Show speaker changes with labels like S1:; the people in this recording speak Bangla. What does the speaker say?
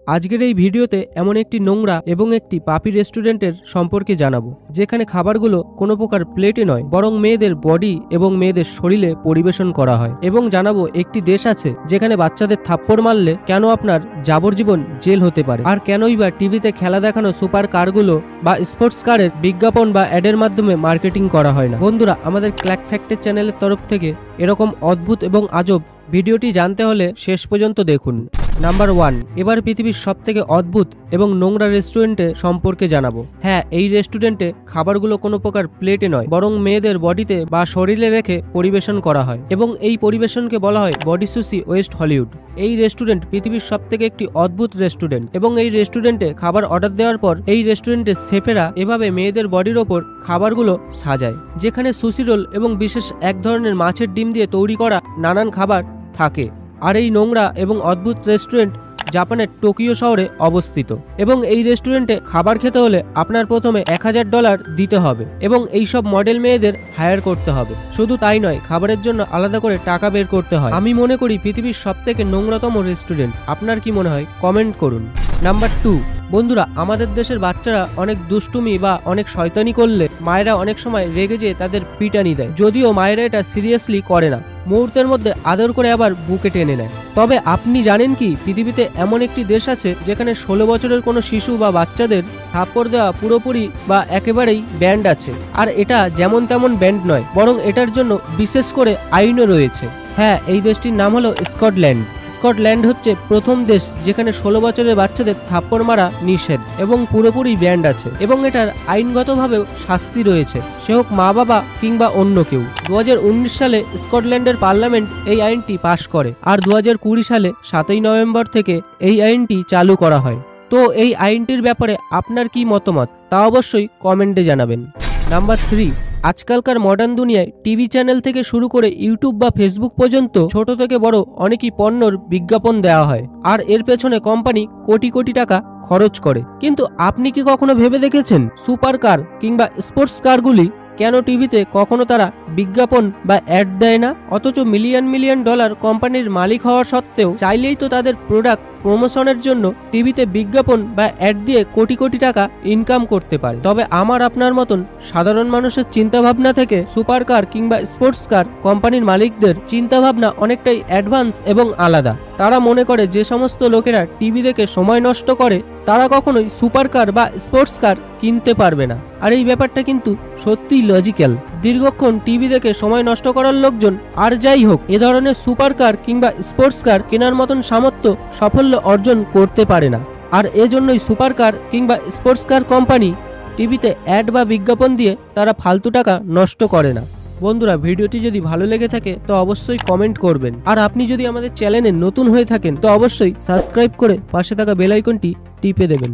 S1: আজকের এই ভিডিওতে এমন একটি নোংরা এবং একটি পাপি রেস্টুরেন্টের সম্পর্কে জানাবো, যেখানে খাবারগুলো কোনো প্রকার প্লেটে নয় বরং মেয়েদের বডি এবং মেয়েদের শরীরে পরিবেশন করা হয়। এবং জানাবো একটি দেশ আছে যেখানে বাচ্চাদের থাপ্পড় মারলে কেন আপনার যাবজ্জীবন জেল হতে পারে, আর কেনই বা টিভিতে খেলা দেখানো সুপার কারগুলো বা স্পোর্টস কারের বিজ্ঞাপন বা অ্যাডের মাধ্যমে মার্কেটিং করা হয় না। বন্ধুরা, আমাদের ক্ল্যাক ফ্যাক্টের চ্যানেলের তরফ থেকে এরকম অদ্ভুত এবং আজব ভিডিওটি জানতে হলে শেষ পর্যন্ত দেখুন। নাম্বার 1, এবার পৃথিবীর সবথেকে অদ্ভুত এবং নোংরা রেস্টুরেন্টে সম্পর্কে জানাবো। হ্যাঁ, এই রেস্টুরেন্টে খাবারগুলো কোনো প্রকার প্লেটে নয় বরং মেয়েদের বডিতে বা শরীরে রেখে পরিবেশন করা হয়, এবং এই পরিবেশনকে বলা হয় বডি সুশি ওয়েস্ট হলিউড। এই রেস্টুরেন্ট পৃথিবীর সবথেকে একটি অদ্ভুত রেস্টুরেন্ট, এবং এই রেস্টুরেন্টে খাবার অর্ডার দেওয়ার পর এই রেস্টুরেন্টের শেফেরা এভাবে মেয়েদের বডির ওপর খাবারগুলো সাজায়, যেখানে সুশি রোল এবং বিশেষ এক ধরনের মাছের ডিম দিয়ে তৈরি করা নানান খাবার থাকে। আর এই নোংরা এবং অদ্ভুত রেস্টুরেন্ট জাপানের টোকিও শহরে অবস্থিত, এবং এই রেস্টুরেন্টে খাবার খেতে হলে আপনার প্রথমে $1000 দিতে হবে এবং এই সব মডেল মেয়েদের হায়ার করতে হবে। শুধু তাই নয়, খাবারের জন্য আলাদা করে টাকা বের করতে হয়। আমি মনে করি পৃথিবীর সবথেকে নোংরাতম রেস্টুরেন্ট। আপনার কি মনে হয়? কমেন্ট করুন। নাম্বার 2, বন্ধুরা, আমাদের দেশের বাচ্চারা অনেক দুষ্টুমি বা অনেক শয়তানি করলে মায়েরা অনেক সময় রেগে যেয়ে তাদের পিটানি দেয়, যদিও মায়েরা এটা সিরিয়াসলি করে না, মুহূর্তের মধ্যে আদর করে আবার বুকে টেনে নেয়। তবে আপনি জানেন কি, পৃথিবীতে এমন একটি দেশ আছে যেখানে 16 বছরের কোনো শিশু বা বাচ্চাদের থাপ্পড় দেওয়া পুরোপুরি বা একেবারেই ব্যান্ড আছে। আর এটা যেমন তেমন ব্যান্ড নয়, বরং এটার জন্য বিশেষ করে আইনও রয়েছে। হ্যাঁ, এই দেশটির নাম হলো স্কটল্যান্ড। স্কটল্যান্ড হচ্ছে প্রথম দেশ যেখানে 16 বছরের বাচ্চাদের থাপ্পড় মারা নিষেধ এবং পুরোপুরি ব্যান্ড আছে, এবং এটার আইনগতভাবেও শাস্তি রয়েছে, সে হোক মা বাবা কিংবা অন্য কেউ। 2019 সালে স্কটল্যান্ডের পার্লামেন্ট এই আইনটি পাশ করে, আর 2020 সালে 7ই নভেম্বর থেকে এই আইনটি চালু করা হয়। তো এই আইনটির ব্যাপারে আপনার কি মতামত তা অবশ্যই কমেন্টে জানাবেন। নাম্বার 3, আজকালকার মডার্ন দুনিয়ায় টিভি চ্যানেল থেকে শুরু করে ইউটিউব বা ফেসবুক পর্যন্ত ছোট থেকে বড় অনেকই পণ্যর বিজ্ঞাপন দেওয়া হয়, আর এর পেছনে কোম্পানি কোটি কোটি টাকা খরচ করে। কিন্তু আপনি কি কখনো ভেবে দেখেছেন সুপার কার কিংবা স্পোর্টস কারগুলি কেন টিভিতে কখনো তারা বিজ্ঞাপন বা অ্যাড দেয় না? অথচ মিলিয়ন মিলিয়ন ডলার কোম্পানির মালিক হওয়ার সত্ত্বেও চাইলেই তো তাদের প্রোডাক্ট প্রমোশনের জন্য টিভিতে বিজ্ঞাপন বা অ্যাড দিয়ে কোটি কোটি টাকা ইনকাম করতে পারে। তবে আমার আপনার মতন সাধারণ মানুষের চিন্তাভাবনা থেকে সুপার কার কিংবা স্পোর্টস কার কোম্পানির মালিকদের চিন্তাভাবনা অনেকটাই অ্যাডভান্স এবং আলাদা। তারা মনে করে যে সমস্ত লোকেরা টিভি দেখে সময় নষ্ট করে তারা কখনোই সুপার কার বা স্পোর্টস কার কিনতে পারবে না। আর এই ব্যাপারটা কিন্তু সত্যিই লজিক্যাল। দীর্ঘক্ষণ টিভি দেখে সময় নষ্ট করার লোকজন আর যাই হোক এ ধরনের সুপার কার কিংবা স্পোর্টস কার কেনার মতন সামর্থ্য সাফল্য অর্জন করতে পারে না। আর এজন্যই সুপার কার কিংবা স্পোর্টস কার কোম্পানি টিভিতে অ্যাড বা বিজ্ঞাপন দিয়ে তারা ফালতু টাকা নষ্ট করে না। বন্ধুরা, ভিডিওটি যদি ভালো লেগে থাকে তো অবশ্যই কমেন্ট করবেন, আর আপনি যদি আমাদের চ্যানেলে নতুন হয়ে থাকেন তো অবশ্যই সাবস্ক্রাইব করে পাশে থাকা বেল আইকনটি টিপে দেবেন।